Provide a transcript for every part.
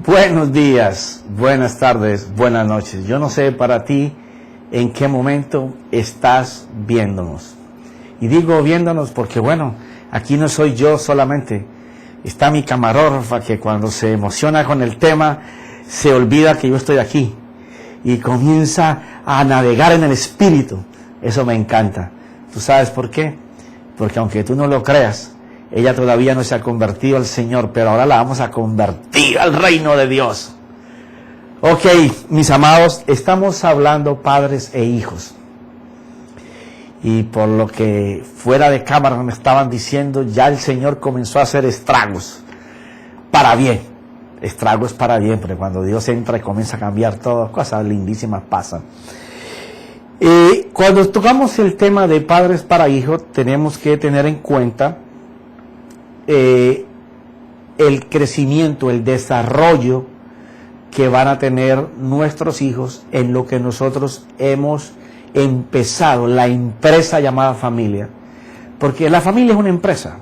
Buenos días, buenas tardes, buenas noches. Yo no sé para ti en qué momento estás viéndonos. Y digo viéndonos porque aquí no soy yo solamente. Está mi camarógrafa que cuando se emociona con el tema se olvida que yo estoy aquí y comienza a navegar en el espíritu. Eso me encanta. ¿Tú sabes por qué? Porque aunque tú no lo creas, ella todavía no se ha convertido al Señor, pero ahora la vamos a convertir al reino de Dios. Ok, mis amados, estamos hablando padres e hijos. Y por lo que fuera de cámara me estaban diciendo, ya el Señor comenzó a hacer estragos. Para bien. Estragos para bien, porque cuando Dios entra y comienza a cambiar todo, cosas lindísimas pasan. Cuando tocamos el tema de padres para hijos, tenemos que tener en cuenta el crecimiento, el desarrollo que van a tener nuestros hijos en lo que nosotros hemos empezado, la empresa llamada familia. Porque la familia es una empresa.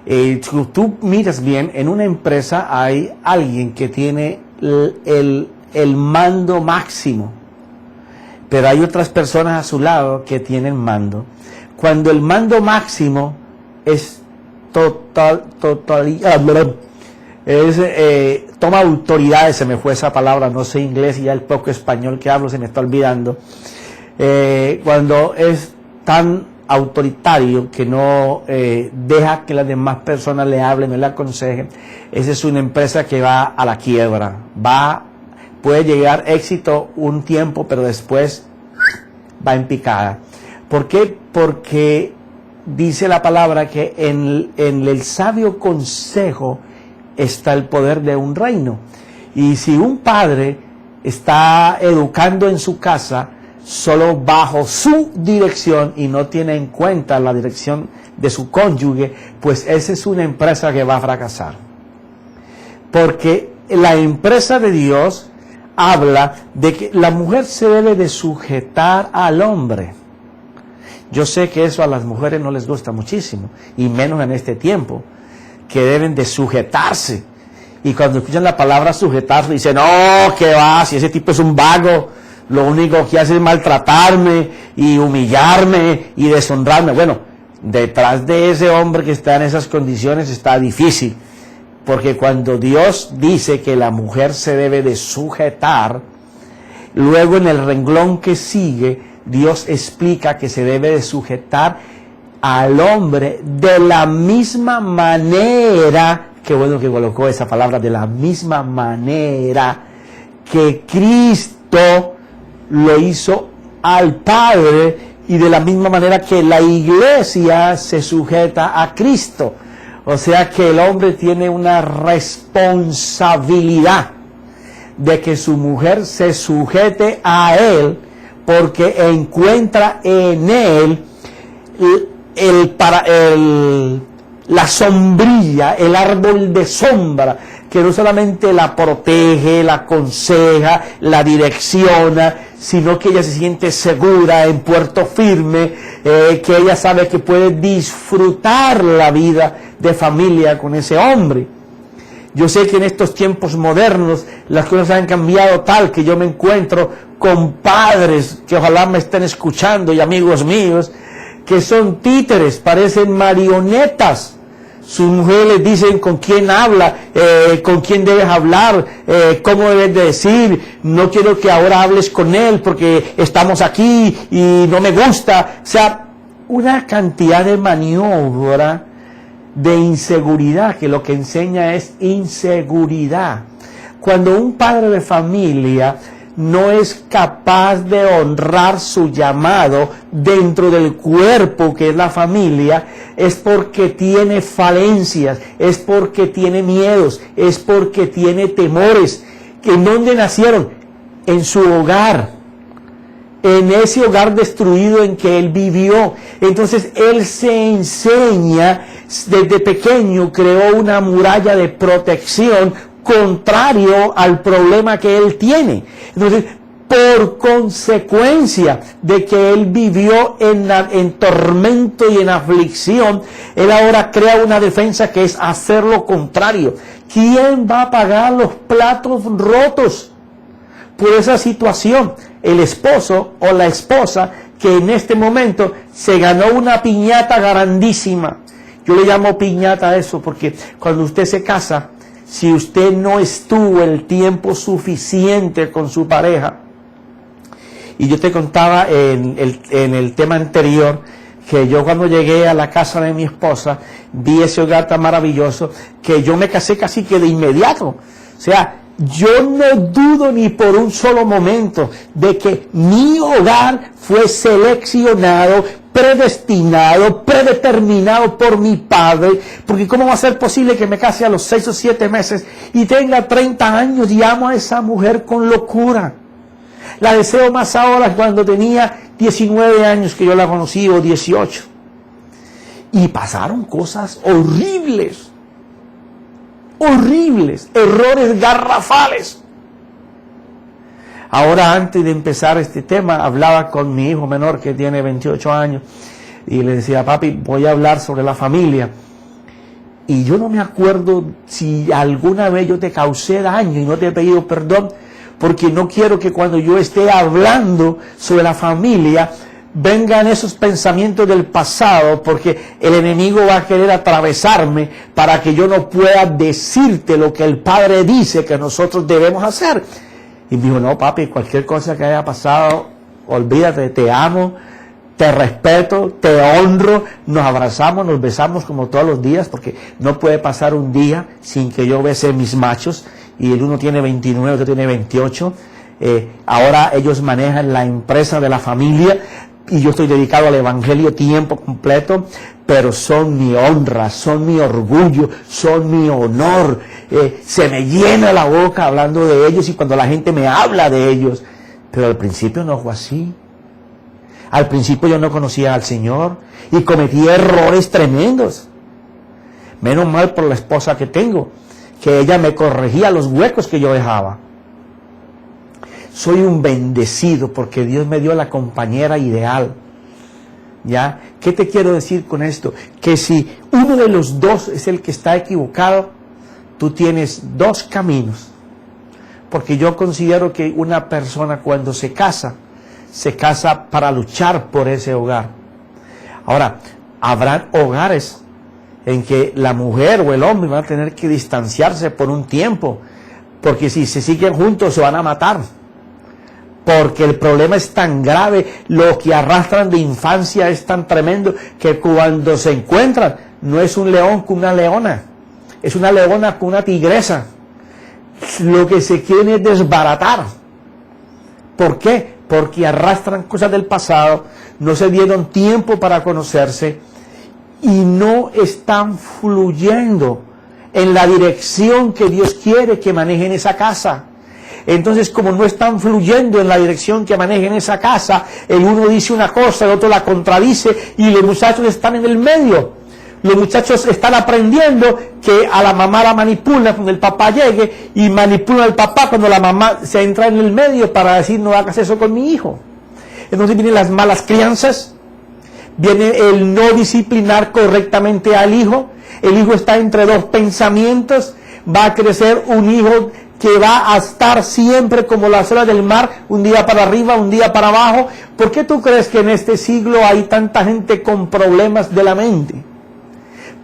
Si tú miras bien, en una empresa hay alguien que tiene el mando máximo, pero hay otras personas a su lado que tienen mando. Cuando el mando máximo es toma autoridades, se me fue esa palabra, no sé inglés y ya el poco español que hablo se me está olvidando. Cuando es tan autoritario que no deja que las demás personas le hablen, no le aconsejen, esa es una empresa que va a la quiebra, puede llegar éxito un tiempo, pero después va en picada. ¿Por qué? Porque dice la palabra que en el sabio consejo está el poder de un reino. Y si un padre está educando en su casa solo bajo su dirección y no tiene en cuenta la dirección de su cónyuge, pues esa es una empresa que va a fracasar. Porque la empresa de Dios habla de que la mujer se debe de sujetar al hombre. Yo sé que eso a las mujeres no les gusta muchísimo, y menos en este tiempo, que deben de sujetarse. Y cuando escuchan la palabra sujetarse, dicen, no, ¿qué va? Si ese tipo es un vago, lo único que hace es maltratarme y humillarme y deshonrarme. Bueno, detrás de ese hombre que está en esas condiciones está difícil, porque cuando Dios dice que la mujer se debe de sujetar, luego en el renglón que sigue, Dios explica que se debe de sujetar al hombre de la misma manera, qué bueno que colocó esa palabra, de la misma manera que Cristo lo hizo al Padre y de la misma manera que la iglesia se sujeta a Cristo. O sea que el hombre tiene una responsabilidad de que su mujer se sujete a él, porque encuentra en él la sombrilla, el árbol de sombra, que no solamente la protege, la aconseja, la direcciona, sino que ella se siente segura, en puerto firme, que ella sabe que puede disfrutar la vida de familia con ese hombre. Yo sé que en estos tiempos modernos las cosas han cambiado tal que yo me encuentro con padres que ojalá me estén escuchando y amigos míos que son títeres, parecen marionetas. Sus mujeres les dicen con quién habla, con quién debes hablar, cómo debes de decir, no quiero que ahora hables con él porque estamos aquí y no me gusta. O sea, una cantidad de maniobra de inseguridad, que lo que enseña es inseguridad. Cuando un padre de familia no es capaz de honrar su llamado dentro del cuerpo que es la familia, es porque tiene falencias, es porque tiene miedos, es porque tiene temores. ¿En dónde nacieron? En su hogar, en ese hogar destruido en que él vivió. Entonces él se enseña, desde pequeño creó una muralla de protección contrario al problema que él tiene. Entonces, por consecuencia de que él vivió en tormento y en aflicción, él ahora crea una defensa que es hacer lo contrario. ¿Quién va a pagar los platos rotos por esa situación? El esposo o la esposa que en este momento se ganó una piñata grandísima. Yo le llamo piñata a eso porque cuando usted se casa, si usted no estuvo el tiempo suficiente con su pareja, y yo te contaba en el tema anterior que yo cuando llegué a la casa de mi esposa vi ese hogar tan maravilloso que yo me casé casi que de inmediato. O sea, yo no dudo ni por un solo momento de que mi hogar fue seleccionado, predestinado, predeterminado por mi padre, porque ¿cómo va a ser posible que me case a los 6 o 7 meses y tenga 30 años y amo a esa mujer con locura? La deseo más ahora cuando tenía 19 años que yo la conocí, o 18. Y pasaron cosas horribles, errores garrafales. Ahora, antes de empezar este tema, hablaba con mi hijo menor que tiene 28 años y le decía: papi, voy a hablar sobre la familia. Y yo no me acuerdo si alguna vez yo te causé daño y no te he pedido perdón, porque no quiero que cuando yo esté hablando sobre la familia vengan esos pensamientos del pasado, porque el enemigo va a querer atravesarme para que yo no pueda decirte lo que el Padre dice que nosotros debemos hacer. Y me dijo: no, papi, cualquier cosa que haya pasado, olvídate, te amo, te respeto, te honro, nos abrazamos, nos besamos como todos los días, porque no puede pasar un día sin que yo bese mis machos, y el uno tiene 29, el otro tiene 28, ahora ellos manejan la empresa de la familia, y yo estoy dedicado al evangelio tiempo completo, pero son mi honra, son mi orgullo, son mi honor. Se me llena la boca hablando de ellos y cuando la gente me habla de ellos, pero al principio no fue así. Al principio yo no conocía al Señor y cometí errores tremendos. Menos mal por la esposa que tengo, que ella me corregía los huecos que yo dejaba. Soy un bendecido porque Dios me dio la compañera ideal. ¿Ya? ¿Qué te quiero decir con esto? Que si uno de los dos es el que está equivocado, tú tienes dos caminos. Porque yo considero que una persona cuando se casa para luchar por ese hogar. Ahora, habrá hogares en que la mujer o el hombre van a tener que distanciarse por un tiempo, porque si se siguen juntos se van a matar. Porque el problema es tan grave, lo que arrastran de infancia es tan tremendo, que cuando se encuentran, no es un león con una leona, es una leona con una tigresa. Lo que se quieren es desbaratar. ¿Por qué? Porque arrastran cosas del pasado, no se dieron tiempo para conocerse y no están fluyendo en la dirección que Dios quiere que manejen esa casa. Entonces, como no están fluyendo en la dirección que manejen esa casa, el uno dice una cosa, el otro la contradice y los muchachos están en el medio. Los muchachos están aprendiendo que a la mamá la manipula cuando el papá llegue y manipula al papá cuando la mamá se entra en el medio para decir: no hagas eso con mi hijo. Entonces vienen las malas crianzas, viene el no disciplinar correctamente al hijo. El hijo está entre dos pensamientos, va a crecer un hijo que va a estar siempre como las olas del mar, un día para arriba, un día para abajo. ¿Por qué tú crees que en este siglo hay tanta gente con problemas de la mente?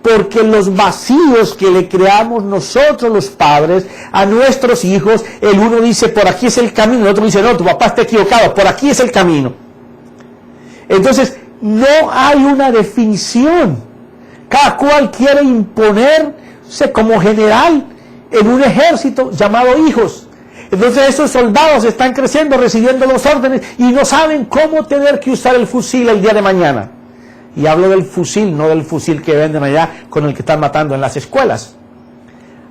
Porque los vacíos que le creamos nosotros los padres a nuestros hijos, el uno dice: por aquí es el camino, el otro dice: no, tu papá está equivocado, por aquí es el camino. Entonces, no hay una definición. Cada cual quiere imponerse como general en un ejército llamado hijos. Entonces esos soldados están creciendo, recibiendo los órdenes y no saben cómo tener que usar el fusil el día de mañana. Y hablo del fusil, no del fusil que venden allá con el que están matando en las escuelas.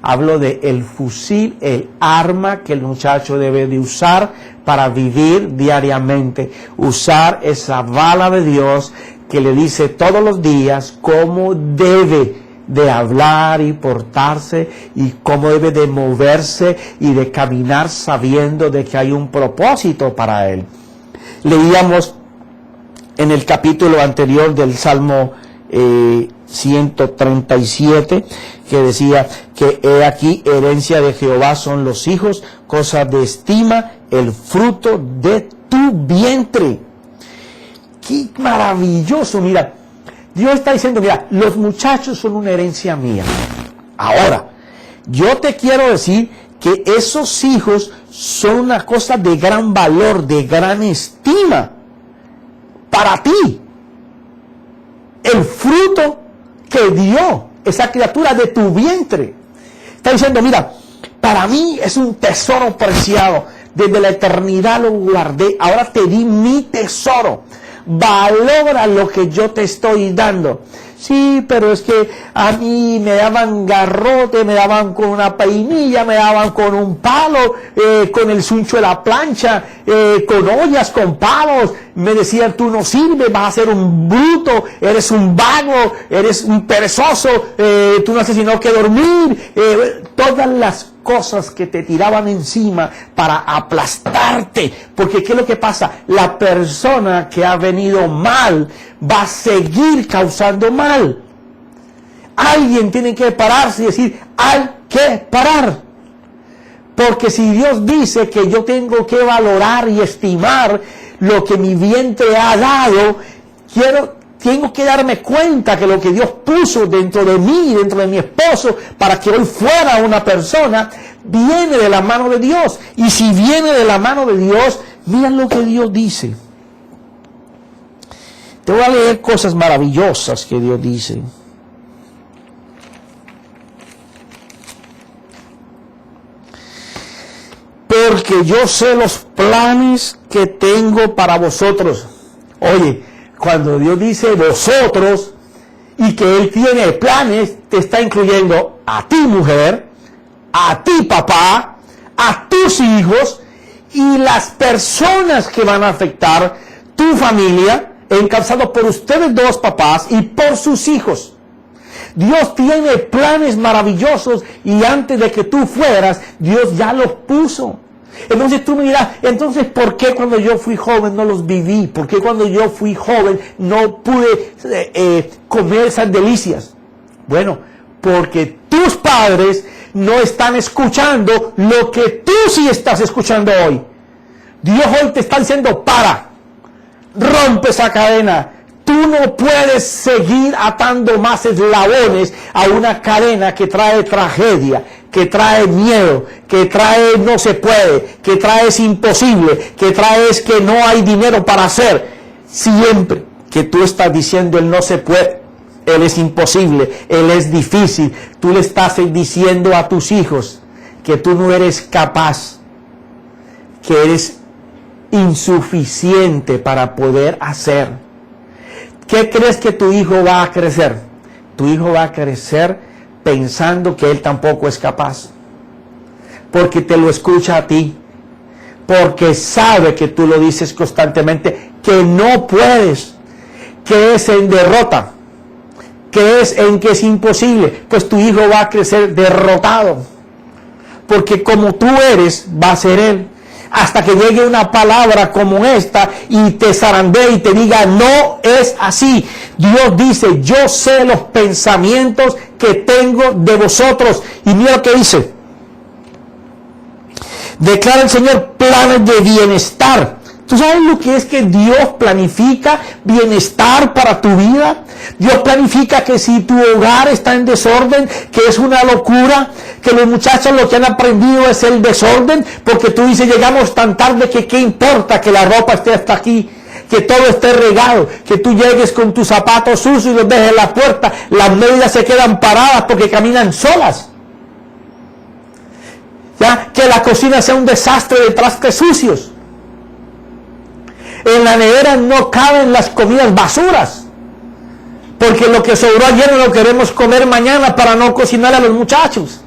Hablo del fusil, el arma que el muchacho debe de usar para vivir diariamente. Usar esa bala de Dios que le dice todos los días cómo debe de hablar y portarse y cómo debe de moverse y de caminar sabiendo de que hay un propósito para él. Leíamos en el capítulo anterior del Salmo 137, que decía que he aquí herencia de Jehová son los hijos, cosa de estima, el fruto de tu vientre. ¡Qué maravilloso! Mira, Dios está diciendo, mira, los muchachos son una herencia mía. Ahora, yo te quiero decir que esos hijos son una cosa de gran valor, de gran estima para ti. El fruto que dio esa criatura de tu vientre. Está diciendo, mira, para mí es un tesoro preciado. Desde la eternidad lo guardé. Ahora te di mi tesoro. Valora lo que yo te estoy dando. Sí, pero es que a mí me daban garrote, me daban con una peinilla, me daban con un palo, con el suncho de la plancha, con ollas, con palos. Me decían, tú no sirves, vas a ser un bruto, eres un vago, eres un perezoso, tú no haces sino que dormir. Todas las cosas que te tiraban encima para aplastarte. Porque ¿qué es lo que pasa? La persona que ha venido mal va a seguir causando mal. Alguien tiene que pararse y decir, hay que parar. Porque si Dios dice que yo tengo que valorar y estimar lo que mi vientre ha dado, tengo que darme cuenta que lo que Dios puso dentro de mí, dentro de mi esposo, para que hoy fuera una persona, viene de la mano de Dios. Y si viene de la mano de Dios, mira lo que Dios dice. Te voy a leer cosas maravillosas que Dios dice. Porque yo sé los planes que tengo para vosotros. Oye, cuando Dios dice vosotros y que Él tiene planes, te está incluyendo a ti mujer, a ti papá, a tus hijos y las personas que van a afectar tu familia, encabezados por ustedes dos papás y por sus hijos. Dios tiene planes maravillosos y antes de que tú fueras, Dios ya los puso. Entonces tú me dirás, entonces ¿por qué cuando yo fui joven no los viví? ¿Por qué cuando yo fui joven no pude comer esas delicias? Bueno, porque tus padres no están escuchando lo que tú sí estás escuchando hoy. Dios hoy te está diciendo, para, rompe esa cadena. Tú no puedes seguir atando más eslabones a una cadena que trae tragedia, que trae miedo, que trae no se puede, que trae es imposible, que trae es que no hay dinero para hacer. Siempre que tú estás diciendo él no se puede, él es imposible, él es difícil, tú le estás diciendo a tus hijos que tú no eres capaz, que eres insuficiente para poder hacer. ¿Qué crees que tu hijo va a crecer? Tu hijo va a crecer pensando que él tampoco es capaz. Porque te lo escucha a ti. Porque sabe que tú lo dices constantemente, que no puedes, que es en derrota, que es en que es imposible. Pues tu hijo va a crecer derrotado. Porque como tú eres, va a ser él. Hasta que llegue una palabra como esta y te zarandee y te diga, no es así. Dios dice, yo sé los pensamientos que tengo de vosotros. Y mira lo que dice. Declara el Señor planes de bienestar. ¿Tú sabes lo que es que Dios planifica bienestar para tu vida? Dios planifica que si tu hogar está en desorden, que es una locura, que los muchachos lo que han aprendido es el desorden, porque tú dices, llegamos tan tarde que qué importa que la ropa esté hasta aquí, que todo esté regado, que tú llegues con tus zapatos sucios y los dejes en la puerta, las medias se quedan paradas porque caminan solas. ¿Ya? Que la cocina sea un desastre de trastes sucios. En la nevera no caben las comidas basuras, porque lo que sobró ayer no lo queremos comer mañana para no cocinar a los muchachos.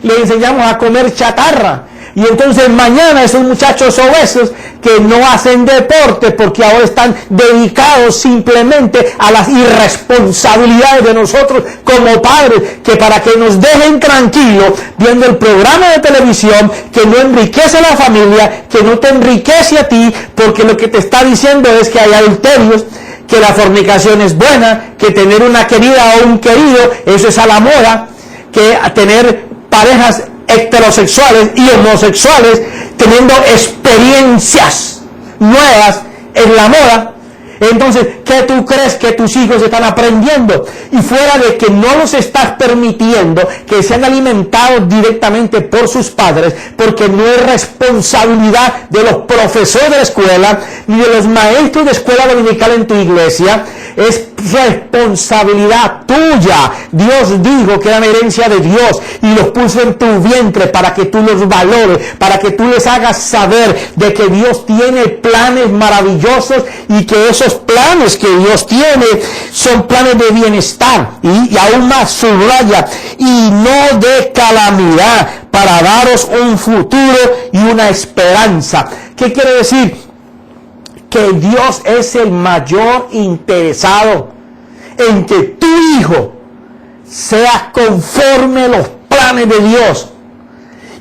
Le enseñamos a comer chatarra, Y entonces mañana esos muchachos obesos que no hacen deporte porque ahora están dedicados simplemente a las irresponsabilidades de nosotros como padres, que para que nos dejen tranquilos viendo el programa de televisión que no enriquece a la familia, que no te enriquece a ti, porque lo que te está diciendo es que hay adulterios, que la fornicación es buena, que tener una querida o un querido, eso es a la moda, que tener parejas heterosexuales y homosexuales teniendo experiencias nuevas en la moda. Entonces, ¿qué tú crees que tus hijos están aprendiendo? Y fuera de que no los estás permitiendo que sean alimentados directamente por sus padres, porque no es responsabilidad de los profesores de la escuela, ni de los maestros de escuela dominical en tu iglesia, es responsabilidad tuya. Dios dijo que eran herencia de Dios y los puso en tu vientre para que tú los valores, para que tú les hagas saber de que Dios tiene planes maravillosos y que esos planes que Dios tiene son planes de bienestar y aún más subraya, y no de calamidad, para daros un futuro y una esperanza. ¿Qué quiere decir? Que Dios es el mayor interesado en que tu hijo sea conforme a los planes de Dios.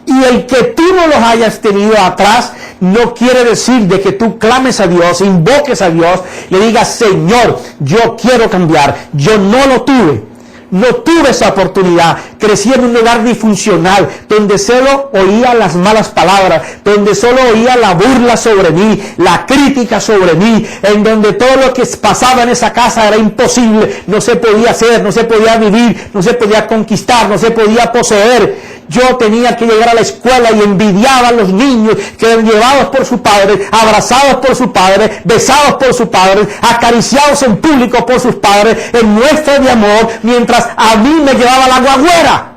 Y el que tú no los hayas tenido atrás no quiere decir de que tú clames a Dios, invoques a Dios, le digas: Señor, yo quiero cambiar. Yo no lo tuve. No tuve esa oportunidad. Crecí en un lugar disfuncional, donde solo oía las malas palabras, donde solo oía la burla sobre mí, la crítica sobre mí, en donde todo lo que pasaba en esa casa era imposible, no se podía hacer, no se podía vivir, no se podía conquistar, no se podía poseer. Yo tenía que llegar a la escuela y envidiaba a los niños que eran llevados por su padre, abrazados por su padre, besados por su padre, acariciados en público por sus padres, en muestra de amor, mientras a mí me llevaba la guagüera,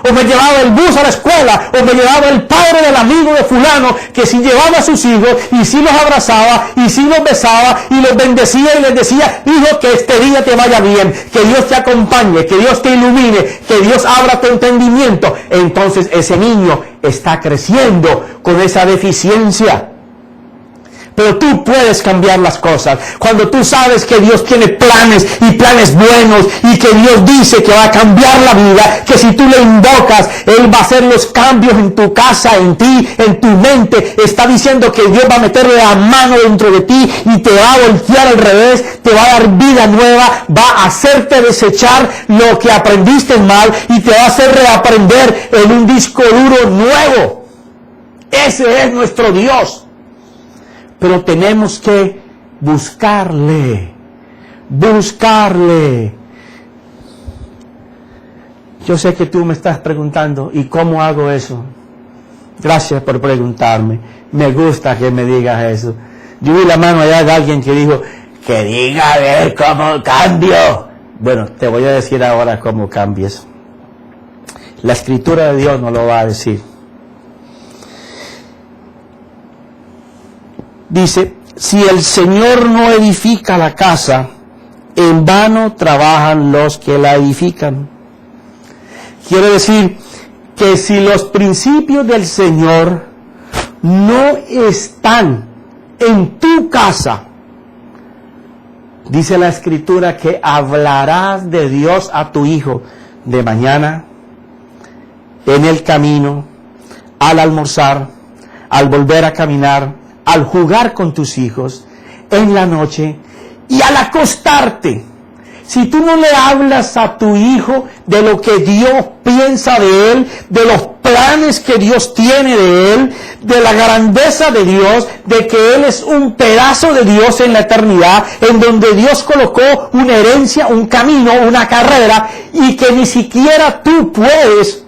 o me llevaba el bus a la escuela, o me llevaba el padre del amigo de fulano, que sí llevaba a sus hijos, y sí los abrazaba, y sí los besaba, y los bendecía, y les decía: hijo, que este día te vaya bien, que Dios te acompañe, que Dios te ilumine, que Dios abra tu entendimiento. Entonces ese niño está creciendo con esa deficiencia. Pero tú puedes cambiar las cosas. Cuando tú sabes que Dios tiene planes y planes buenos, y que Dios dice que va a cambiar la vida, que si tú le invocas, Él va a hacer los cambios en tu casa, en ti, en tu mente. Está diciendo que Dios va a meterle la mano dentro de ti y te va a voltear al revés, te va a dar vida nueva, va a hacerte desechar lo que aprendiste mal y te va a hacer reaprender en un disco duro nuevo. Ese es nuestro Dios. Pero tenemos que buscarle. Yo sé que tú me estás preguntando: ¿y cómo hago eso? Gracias por preguntarme. Me gusta que me digas eso. Yo vi la mano allá de alguien que dijo: que diga a ver cómo cambio. Bueno, te voy a decir ahora cómo cambies. La Escritura de Dios nos lo va a decir. Dice: si el Señor no edifica la casa, en vano trabajan los que la edifican. Quiere decir que si los principios del Señor no están en tu casa, dice la Escritura que hablarás de Dios a tu hijo de mañana, en el camino, al almorzar, al volver a caminar, al jugar con tus hijos, en la noche y al acostarte. Si tú no le hablas a tu hijo de lo que Dios piensa de él, de los planes que Dios tiene de él, de la grandeza de Dios, de que él es un pedazo de Dios en la eternidad, en donde Dios colocó una herencia, un camino, una carrera, y que ni siquiera tú puedes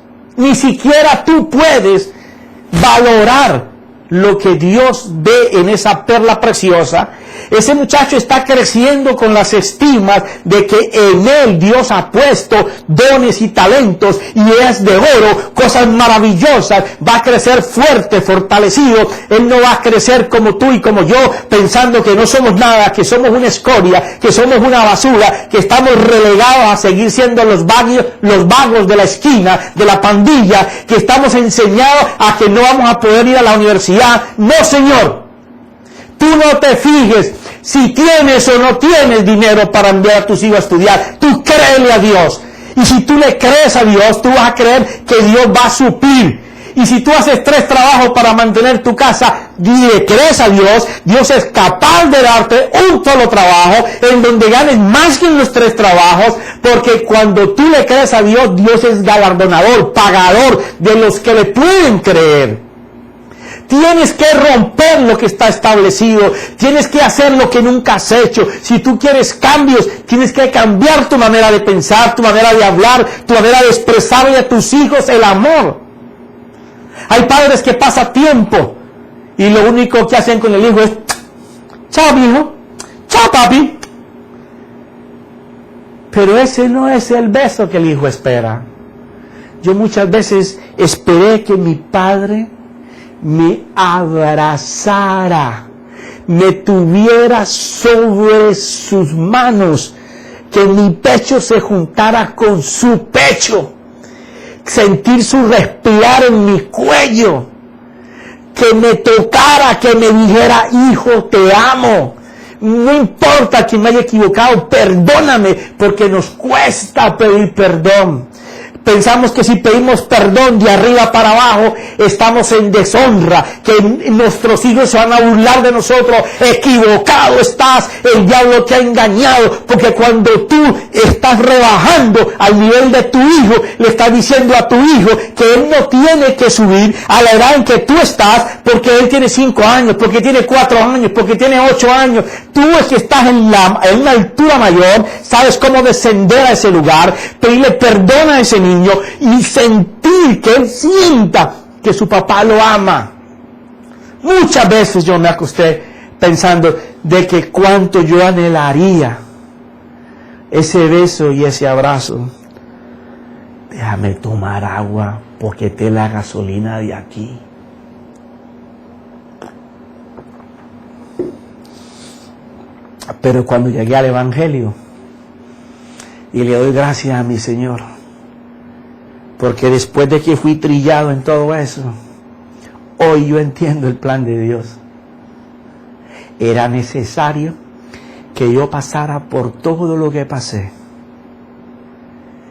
valorar lo que Dios ve en esa perla preciosa, Ese muchacho está creciendo con las estimas de que en él Dios ha puesto dones y talentos y es de oro, cosas maravillosas. Va a crecer fuerte, fortalecido. Él no va a crecer como tú y como yo, pensando que no somos nada, que somos una escoria, que somos una basura, que estamos relegados a seguir siendo los vagos de la esquina, de la pandilla, que estamos enseñados a que no vamos a poder ir a la universidad. No, Señor. Tú no te fijes si tienes o no tienes dinero para enviar a tus hijos a estudiar. Tú créele a Dios. Y si tú le crees a Dios, tú vas a creer que Dios va a suplir. Y si tú haces 3 trabajos para mantener tu casa, y le crees a Dios, Dios es capaz de darte un solo trabajo en donde ganes más que en los 3 trabajos, porque cuando tú le crees a Dios, Dios es galardonador, pagador de los que le pueden creer. Tienes que romper lo que está establecido. Tienes que hacer lo que nunca has hecho. Si tú quieres cambios, tienes que cambiar tu manera de pensar, tu manera de hablar, tu manera de expresarle a tus hijos el amor. Hay padres que pasan tiempo y lo único que hacen con el hijo es: chao, hijo, chao, papi. Pero ese no es el beso que el hijo espera. Yo muchas veces esperé que mi padre me abrazara, me tuviera sobre sus manos, que mi pecho se juntara con su pecho, sentir su respirar en mi cuello, que me tocara, que me dijera: hijo, te amo. No importa que me haya equivocado, perdóname, porque nos cuesta pedir perdón. Pensamos que si pedimos perdón de arriba para abajo, estamos en deshonra, que nuestros hijos se van a burlar de nosotros. Equivocado estás, el diablo te ha engañado, porque cuando tú estás rebajando al nivel de tu hijo, le estás diciendo a tu hijo que él no tiene que subir a la edad en que tú estás, porque él tiene 5 años, porque tiene 4 años, porque tiene 8 años. Tú es que estás en una altura mayor, sabes cómo descender a ese lugar, pedirle perdón a ese niño y sentir que él sienta que su papá lo ama. Muchas veces yo me acosté pensando de que cuánto yo anhelaría ese beso y ese abrazo. Déjame tomar agua porque te la gasolina de aquí. Pero cuando llegué al Evangelio y le doy gracias a mi Señor, porque después de que fui trillado en todo eso, hoy yo entiendo el plan de Dios. Era necesario que yo pasara por todo lo que pasé.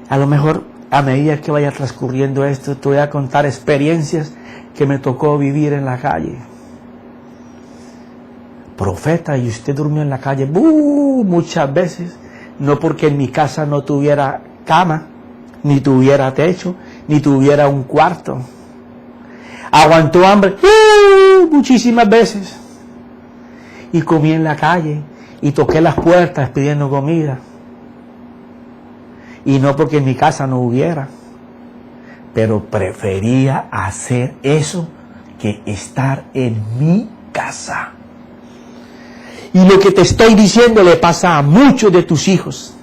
A lo mejor a medida que vaya transcurriendo esto, te voy a contar experiencias que me tocó vivir en la calle. Profeta, ¿y usted durmió en la calle? Muchas veces, no porque en mi casa no tuviera cama, ni tuviera techo, ni tuviera un cuarto. Aguantó hambre muchísimas veces. Y comí en la calle, y toqué las puertas pidiendo comida. Y no porque en mi casa no hubiera, pero prefería hacer eso que estar en mi casa. Y lo que te estoy diciendo le pasa a muchos de tus hijos,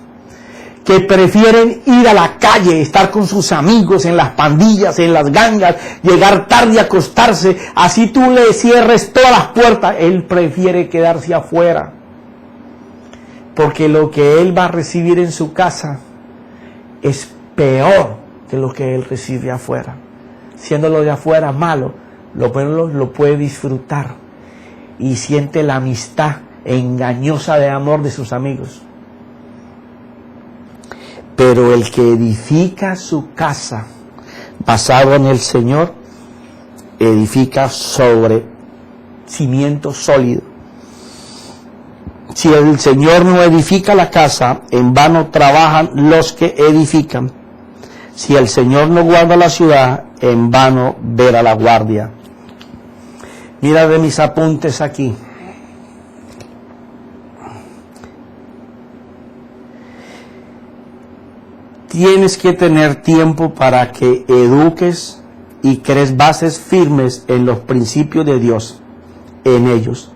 que prefieren ir a la calle, estar con sus amigos en las pandillas, en las gangas, llegar tarde y acostarse. Así tú le cierres todas las puertas, él prefiere quedarse afuera. Porque lo que él va a recibir en su casa es peor que lo que él recibe afuera. Siendo lo de afuera malo, lo puede disfrutar y siente la amistad engañosa de amor de sus amigos. Pero el que edifica su casa basado en el Señor, edifica sobre cimiento sólido. Si el Señor no edifica la casa, en vano trabajan los que edifican. Si el Señor no guarda la ciudad, en vano vela la guardia. Mira de mis apuntes aquí. Tienes que tener tiempo para que eduques y crees bases firmes en los principios de Dios, en ellos,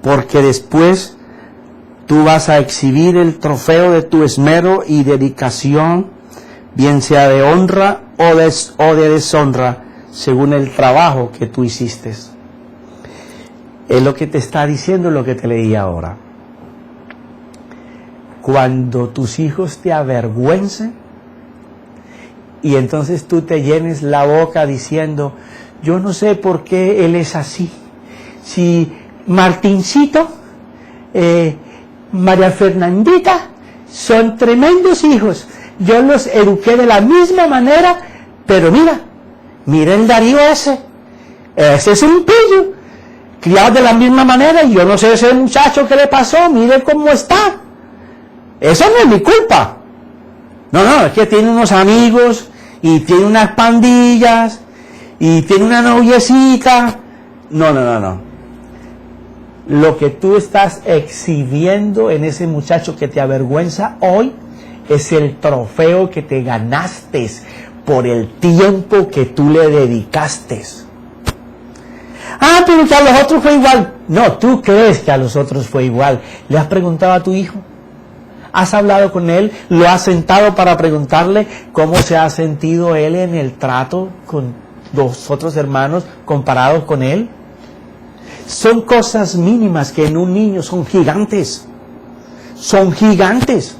porque después tú vas a exhibir el trofeo de tu esmero y dedicación, bien sea de honra o de deshonra, según el trabajo que tú hiciste. Es lo que te está diciendo lo que te leí ahora. Cuando tus hijos te avergüencen y entonces tú te llenes la boca diciendo, yo no sé por qué él es así. Si Martincito, María Fernandita son tremendos hijos, yo los eduqué de la misma manera, pero mira el Darío ese es un pillo, criado de la misma manera, y yo no sé ese muchacho qué le pasó, mire cómo está. Eso no es mi culpa. No, es que tiene unos amigos, y tiene unas pandillas, y tiene una noviecita. No. Lo que tú estás exhibiendo en ese muchacho que te avergüenza hoy es el trofeo que te ganaste por el tiempo que tú le dedicaste. Pero que a los otros fue igual. No, tú crees que a los otros fue igual. ¿Le has preguntado a tu hijo? ¿Has hablado con él? ¿Lo has sentado para preguntarle cómo se ha sentido él en el trato con los otros hermanos comparados con él? Son cosas mínimas que en un niño son gigantes. Son gigantes.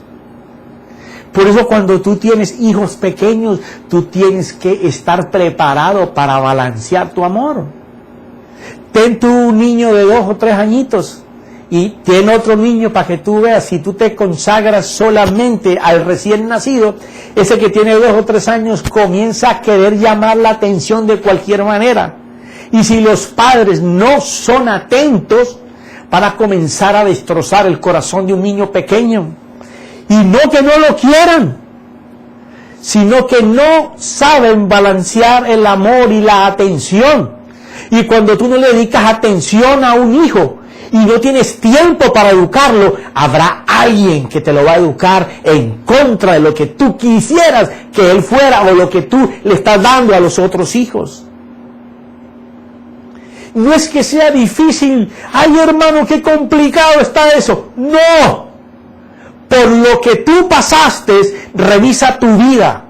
Por eso cuando tú tienes hijos pequeños, tú tienes que estar preparado para balancear tu amor. Ten tú un niño de 2 o 3 añitos y ten otro niño para que tú veas. Si tú te consagras solamente al recién nacido, ese que tiene 2 o 3 años comienza a querer llamar la atención de cualquier manera. Y si los padres no son atentos, van a comenzar a destrozar el corazón de un niño pequeño. Y no que no lo quieran, sino que no saben balancear el amor y la atención. Y cuando tú no le dedicas atención a un hijo y no tienes tiempo para educarlo, habrá alguien que te lo va a educar en contra de lo que tú quisieras que él fuera o lo que tú le estás dando a los otros hijos. No es que sea difícil, ay hermano, qué complicado está eso. No, por lo que tú pasaste, revisa tu vida.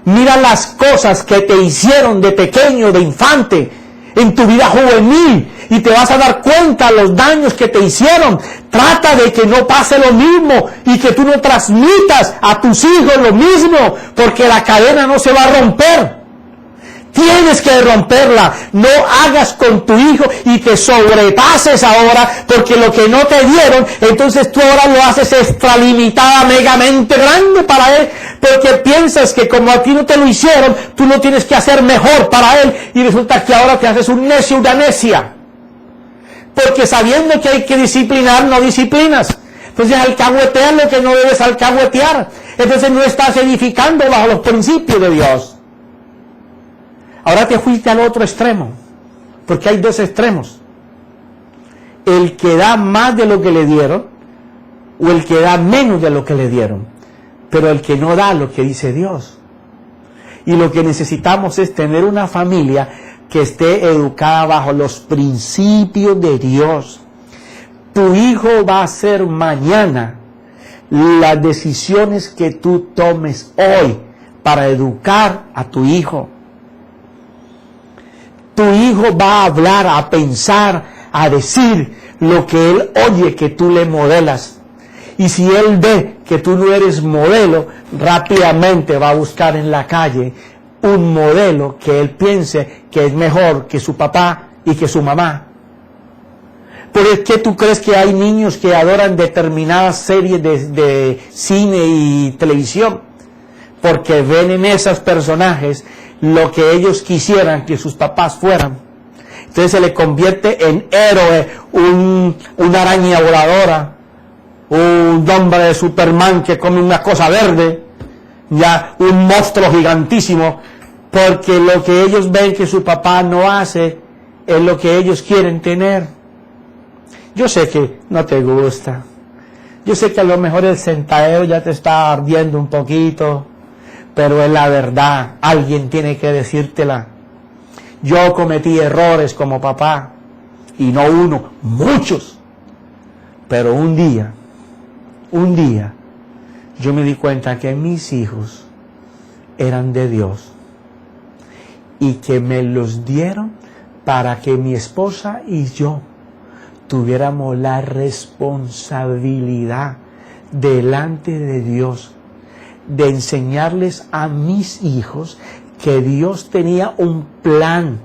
Mira las cosas que te hicieron de pequeño, de infante, en tu vida juvenil, y te vas a dar cuenta los daños que te hicieron. Trata de que no pase lo mismo y que tú no transmitas a tus hijos lo mismo, porque la cadena no se va a romper. Tienes que romperla. No hagas con tu hijo y te sobrepases ahora, porque lo que no te dieron, entonces tú ahora lo haces extralimitada, megamente grande para él, porque piensas que como a ti no te lo hicieron, tú lo tienes que hacer mejor para él, y resulta que ahora te haces un necio, una necia, porque sabiendo que hay que disciplinar, no disciplinas. Entonces alcahueteas lo que no debes alcahuetear. Entonces no estás edificando bajo los principios de Dios. Ahora te fuiste al otro extremo, porque hay 2 extremos. El que da más de lo que le dieron, o el que da menos de lo que le dieron, pero el que no da lo que dice Dios. Y lo que necesitamos es tener una familia que esté educada bajo los principios de Dios. Tu hijo va a hacer mañana las decisiones que tú tomes hoy para educar a tu hijo. Tu hijo va a hablar, a pensar, a decir lo que él oye que tú le modelas. Y si él ve que tú no eres modelo, rápidamente va a buscar en la calle un modelo que él piense que es mejor que su papá y que su mamá. ¿Por qué tú crees que hay niños que adoran determinadas series de cine y televisión? Porque ven en esos personajes lo que ellos quisieran que sus papás fueran. Entonces se le convierte en héroe, una araña voladora, un hombre de Superman que come una cosa verde, ya un monstruo gigantísimo, porque lo que ellos ven que su papá no hace es lo que ellos quieren tener. Yo sé que no te gusta, yo sé que a lo mejor el sentadero ya te está ardiendo un poquito, pero es la verdad, alguien tiene que decírtela. Yo cometí errores como papá, y no uno, muchos, pero un día un día yo me di cuenta que mis hijos eran de Dios y que me los dieron para que mi esposa y yo tuviéramos la responsabilidad delante de Dios de enseñarles a mis hijos que Dios tenía un plan,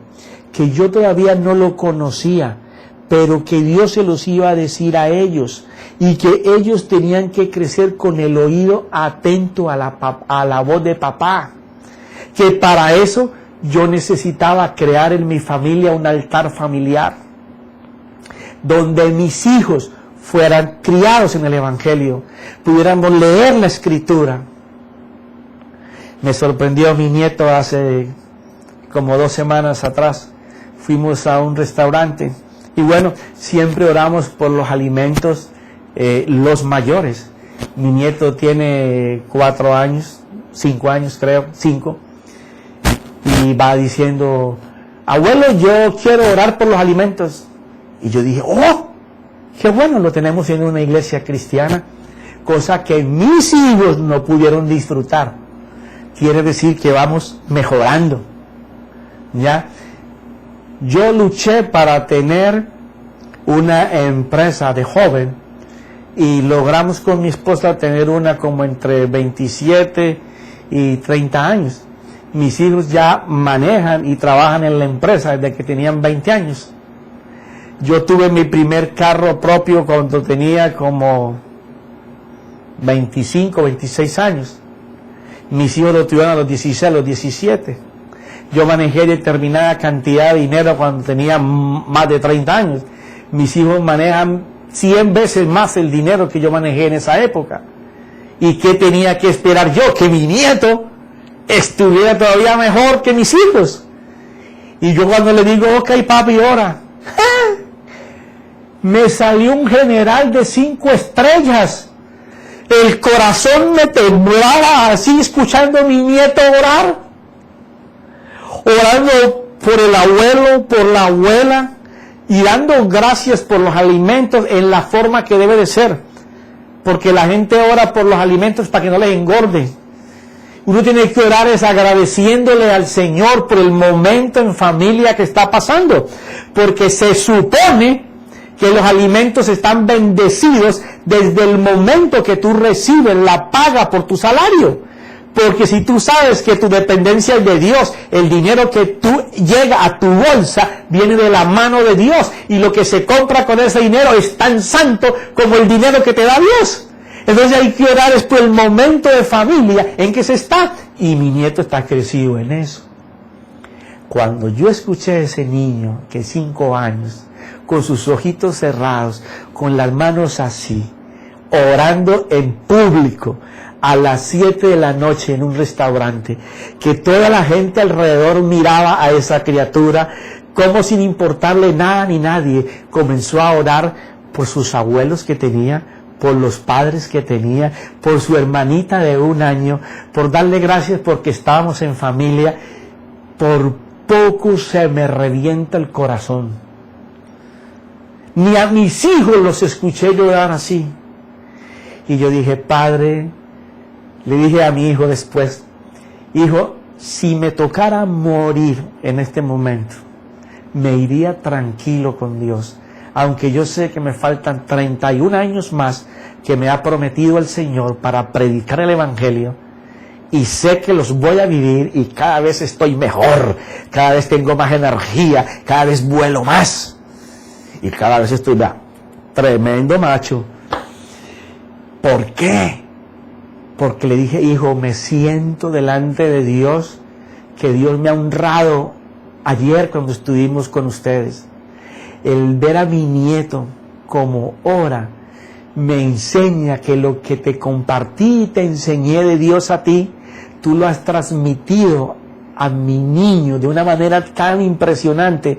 que yo todavía no lo conocía, pero que Dios se los iba a decir a ellos y que ellos tenían que crecer con el oído atento a la voz de papá, que para eso yo necesitaba crear en mi familia un altar familiar donde mis hijos fueran criados en el Evangelio, pudiéramos leer la Escritura. Me sorprendió mi nieto hace como 2 semanas atrás. Fuimos a un restaurante y bueno, siempre oramos por los alimentos, los mayores. Mi nieto tiene 4 años, 5 años creo, 5, y va diciendo, abuelo, yo quiero orar por los alimentos. Y yo dije, ¡oh! ¡Qué bueno! Lo tenemos en una iglesia cristiana, cosa que mis hijos no pudieron disfrutar. Quiere decir que vamos mejorando, ¿ya? Yo luché para tener una empresa de joven y logramos con mi esposa tener una como entre 27 y 30 años. Mis hijos ya manejan y trabajan en la empresa desde que tenían 20 años. Yo tuve mi primer carro propio cuando tenía como 25, 26 años. Mis hijos lo tuvieron a los 16, a los 17. Yo manejé determinada cantidad de dinero cuando tenía más de 30 años. Mis hijos manejan 100 veces más el dinero que yo manejé en esa época. ¿Y qué tenía que esperar yo? Que mi nieto estuviera todavía mejor que mis hijos. Y yo cuando le digo, ok papi, ora, me salió un general de 5 estrellas. El corazón me temblaba así escuchando a mi nieto orar. Orando por el abuelo, por la abuela, y dando gracias por los alimentos en la forma que debe de ser. Porque la gente ora por los alimentos para que no les engorde. Uno tiene que orar es agradeciéndole al Señor por el momento en familia que está pasando. Porque se supone que los alimentos están bendecidos desde el momento que tú recibes la paga por tu salario. Porque si tú sabes que tu dependencia es de Dios, el dinero que tú llega a tu bolsa viene de la mano de Dios, y lo que se compra con ese dinero es tan santo como el dinero que te da Dios. Entonces hay que orar es por el momento de familia en que se está, y mi nieto está crecido en eso. Cuando yo escuché a ese niño que 5 años, con sus ojitos cerrados, con las manos así, orando en público a las 7 de la noche en un restaurante, que toda la gente alrededor miraba a esa criatura como sin importarle nada ni nadie, comenzó a orar por sus abuelos que tenía, por los padres que tenía, por su hermanita de 1 año, por darle gracias porque estábamos en familia. Por poco se me revienta el corazón. Ni a mis hijos los escuché llorar así. Y yo dije, Padre, le dije a mi hijo después, hijo, si me tocara morir en este momento, me iría tranquilo con Dios, aunque yo sé que me faltan 31 años más que me ha prometido el Señor para predicar el Evangelio, y sé que los voy a vivir, y cada vez estoy mejor, cada vez tengo más energía, cada vez vuelo más. Y cada vez estoy tremendo macho. ¿Por qué? Porque le dije, hijo, me siento delante de Dios, que Dios me ha honrado ayer cuando estuvimos con ustedes. El ver a mi nieto como ora, me enseña que lo que te compartí y te enseñé de Dios a ti, tú lo has transmitido a mi niño de una manera tan impresionante,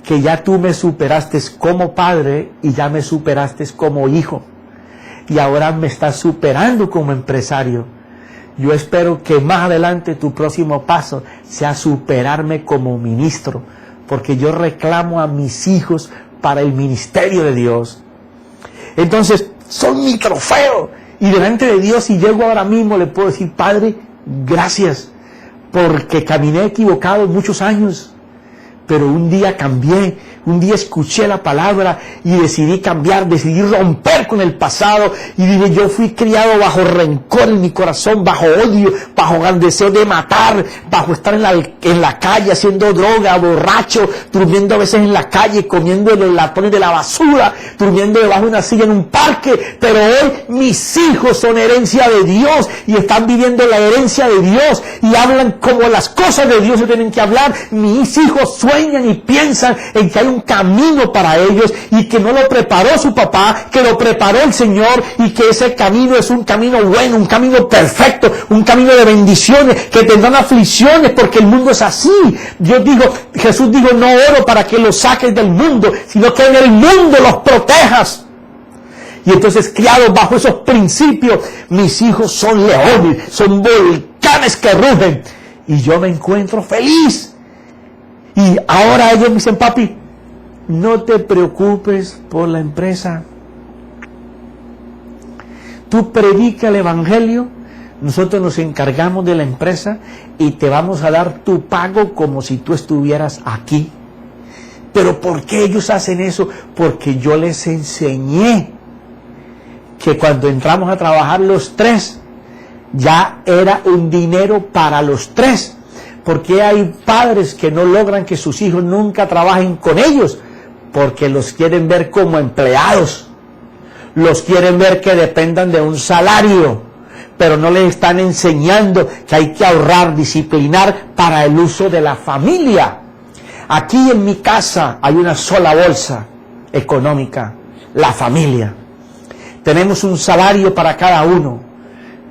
que ya tú me superaste como padre y ya me superaste como hijo, y ahora me estás superando como empresario. Yo espero que más adelante tu próximo paso sea superarme como ministro, porque yo reclamo a mis hijos para el ministerio de Dios. Entonces, son mi trofeo. Y delante de Dios, si llego ahora mismo, le puedo decir, Padre, gracias, porque caminé equivocado muchos años, pero un día cambié, un día escuché la palabra y decidí cambiar, decidí romper con el pasado. Y dije, yo fui criado bajo rencor en mi corazón, bajo odio, bajo gran deseo de matar, bajo estar en la calle haciendo droga, borracho, durmiendo a veces en la calle, comiendo en los latones de la basura, durmiendo debajo de una silla en un parque. Pero hoy mis hijos son herencia de Dios y están viviendo la herencia de Dios y hablan como las cosas de Dios se tienen que hablar. Mis hijos sueñan y piensan en que hay un camino para ellos y que no lo preparó su papá, que lo preparó el Señor, y que ese camino es un camino bueno, un camino perfecto, un camino de bendiciones, que tendrán aflicciones porque el mundo es así. Jesús dijo, no oro para que los saques del mundo, sino que en el mundo los protejas. Y entonces, criados bajo esos principios, mis hijos son leones, son volcanes que rugen, y yo me encuentro feliz. Y ahora ellos me dicen, papi, no te preocupes por la empresa. Tú predica el evangelio, nosotros nos encargamos de la empresa y te vamos a dar tu pago como si tú estuvieras aquí. ¿Pero por qué ellos hacen eso? Porque yo les enseñé que cuando entramos a trabajar los tres, ya era un dinero para los tres. Porque hay padres que no logran que sus hijos nunca trabajen con ellos, porque los quieren ver como empleados, los quieren ver que dependan de un salario, pero no les están enseñando que hay que ahorrar, disciplinar para el uso de la familia. Aquí en mi casa hay una sola bolsa económica, la familia. Tenemos un salario para cada uno,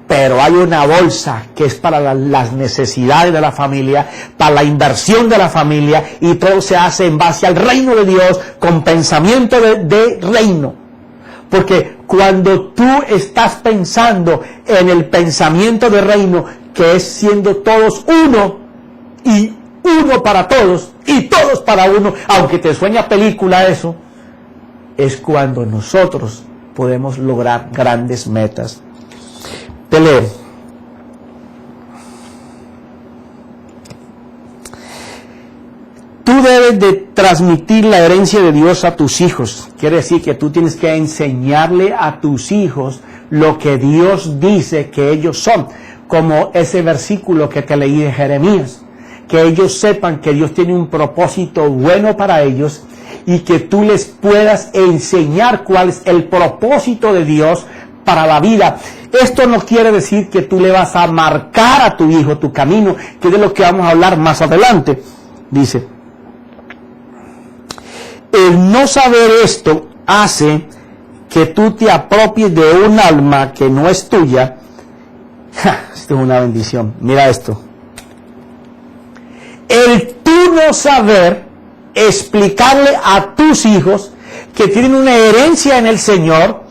pero hay una bolsa que es para las necesidades de la familia, para la inversión de la familia, y todo se hace en base al reino de Dios, con pensamiento de reino. Porque cuando tú estás pensando en el pensamiento de reino, que es siendo todos uno, y uno para todos, y todos para uno, aunque te sueña película eso, es cuando nosotros podemos lograr grandes metas. Te leo. Tú debes de transmitir la herencia de Dios a tus hijos. Quiere decir que tú tienes que enseñarle a tus hijos lo que Dios dice que ellos son. Como ese versículo que te leí de Jeremías. Que ellos sepan que Dios tiene un propósito bueno para ellos y que tú les puedas enseñar cuál es el propósito de Dios para la vida. Esto no quiere decir que tú le vas a marcar a tu hijo tu camino, que es de lo que vamos a hablar más adelante. Dice, el no saber esto hace que tú te apropies de un alma que no es tuya. Esto es una bendición. Mira esto. El tú no saber explicarle a tus hijos que tienen una herencia en el Señor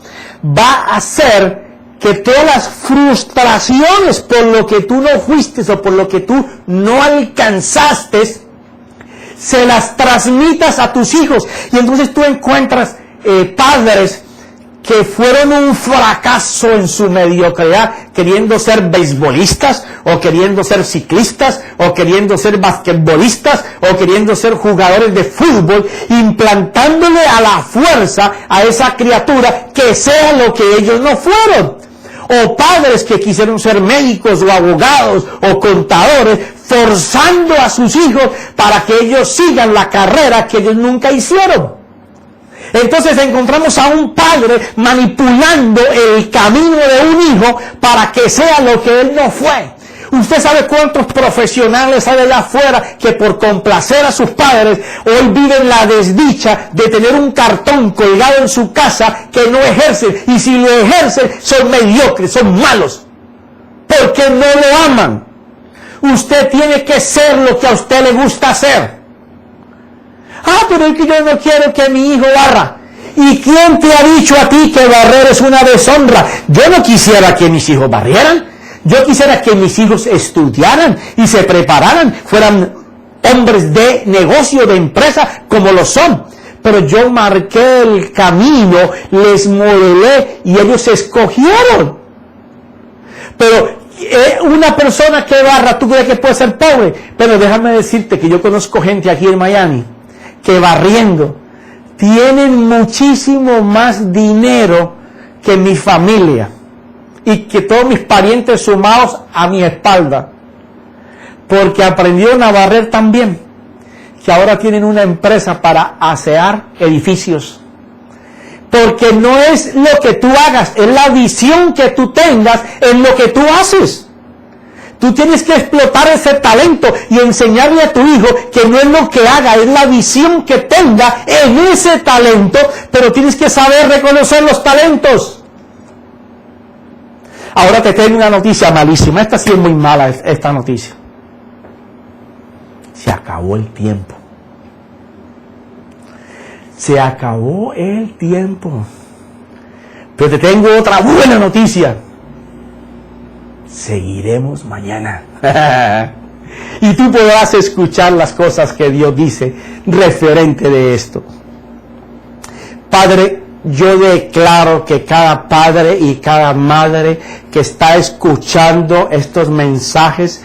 va a hacer que todas las frustraciones por lo que tú no fuiste o por lo que tú no alcanzaste, se las transmitas a tus hijos. Y entonces tú encuentras padres que fueron un fracaso en su mediocridad, queriendo ser beisbolistas, o queriendo ser ciclistas, o queriendo ser basquetbolistas, o queriendo ser jugadores de fútbol, implantándole a la fuerza a esa criatura que sea lo que ellos no fueron. O padres que quisieron ser médicos, o abogados, o contadores, forzando a sus hijos para que ellos sigan la carrera que ellos nunca hicieron. Entonces encontramos a un padre manipulando el camino de un hijo para que sea lo que él no fue. Usted sabe cuántos profesionales hay allá afuera que por complacer a sus padres hoy viven la desdicha de tener un cartón colgado en su casa que no ejercen, y si lo ejercen son mediocres, son malos, porque no lo aman. Usted tiene que ser lo que a usted le gusta hacer. Pero es que yo no quiero que mi hijo barra. ¿Y quién te ha dicho a ti que barrer es una deshonra? Yo no quisiera que mis hijos barrieran. Yo quisiera que mis hijos estudiaran y se prepararan, fueran hombres de negocio, de empresa, como lo son. pero yo marqué el camino, les modelé y ellos escogieron. Pero una persona que barra, ¿tú crees que puede ser pobre? Pero déjame decirte que yo conozco gente aquí en Miami que barriendo tienen muchísimo más dinero que mi familia y que todos mis parientes sumados a mi espalda, porque aprendieron a barrer tan bien que ahora tienen una empresa para asear edificios. Porque no es lo que tú hagas, es la visión que tú tengas en lo que tú haces. Tú tienes que explotar ese talento y enseñarle a tu hijo que no es lo que haga, es la visión que tenga en ese talento, pero tienes que saber reconocer los talentos. Ahora te tengo una noticia malísima, esta sí es muy mala, esta noticia. Se acabó el tiempo. Se acabó el tiempo. Pero te tengo otra buena noticia. Seguiremos mañana. Y tú podrás escuchar las cosas que Dios dice referente de esto. Padre, yo declaro que cada padre y cada madre que está escuchando estos mensajes,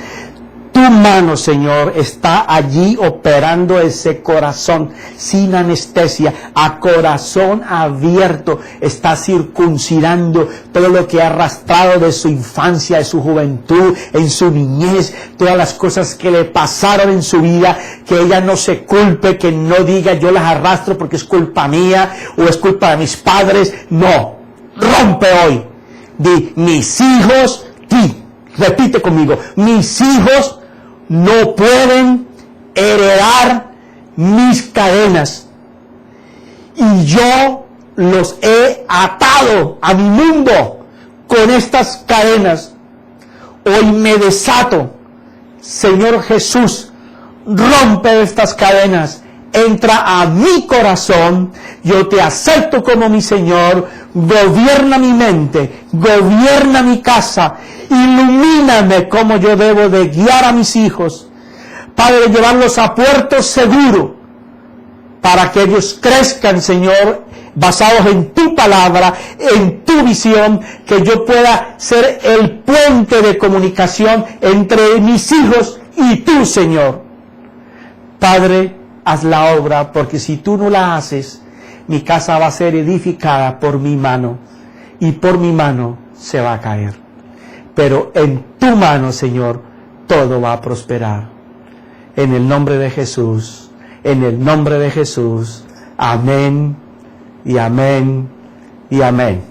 tu mano, Señor, está allí operando ese corazón sin anestesia, a corazón abierto, está circuncidando todo lo que ha arrastrado de su infancia, de su juventud, en su niñez, todas las cosas que le pasaron en su vida, que ella no se culpe, que no diga yo las arrastro porque es culpa mía o es culpa de mis padres. No, rompe hoy. Di, mis hijos, repite conmigo, mis hijos no pueden heredar mis cadenas y yo los he atado a mi mundo con estas cadenas. Hoy me desato, Señor Jesús, rompe estas cadenas, entra a mi corazón, yo te acepto como mi Señor, gobierna mi mente, gobierna mi casa, ilumíname cómo yo debo de guiar a mis hijos, Padre, llevarlos a puerto seguro, para que ellos crezcan, Señor, basados en tu palabra, en tu visión, que yo pueda ser el puente de comunicación entre mis hijos y tú, Señor. Padre, haz la obra, porque si tú no la haces, mi casa va a ser edificada por mi mano, y por mi mano se va a caer. Pero en tu mano, Señor, todo va a prosperar. En el nombre de Jesús, en el nombre de Jesús. Amén, y amén, y amén.